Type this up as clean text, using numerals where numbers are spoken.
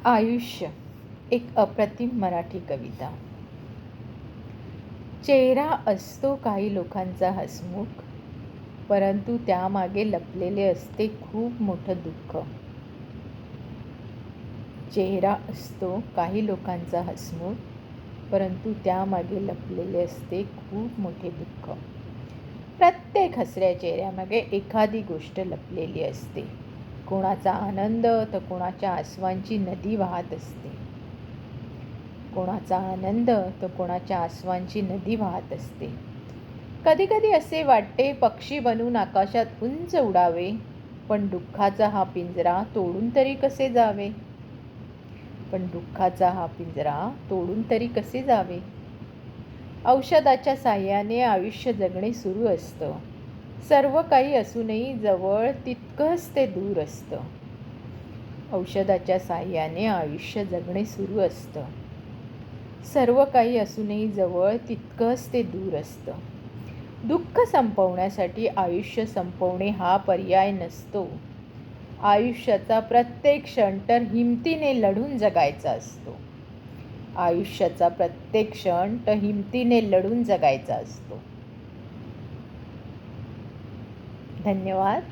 आयुष्य एक अप्रतिम मराठी कविता. चेहरा असतो काही लोकांचा हसमुख, परंतु त्यामागे लपलेले असते खूप मोठं दुःख. चेहरा असतो काही लोकांचा हसमुख, परंतु त्यामागे लपलेले असते खूप मोठे दुःख. प्रत्येक हसऱ्या चेहऱ्यामागे एखादी गोष्ट लपलेली असते. कोणाचा आनंद तर कोणाच्या आसवांची नदी वाहत असते. कोणाचा आनंद तर कोणाच्या आसवांची नदी वाहत असते. कधी कधी असे वाटते पक्षी बनून आकाशात उंच उडावे, पण दुःखाचा हा पिंजरा तोडून तरी कसे जावे. औषधाच्या साह्याने आयुष्य जगणे सुरू असतं. सर्व काही असूनही जवळ तितकंच ते दूर असतं. औषधाच्या साह्याने आयुष्य जगणे सुरू असतं. सर्व काही असूनही जवळ तितकंच ते दूर असतं. दुःख संपवण्यासाठी आयुष्य संपवणे हा पर्याय नसतो. आयुष्याचा प्रत्येक क्षण तर हिमतीने लढून जगायचा असतो. आयुष्याचा प्रत्येक क्षण तर हिमतीने लढून जगायचा असतो. धन्यवाद.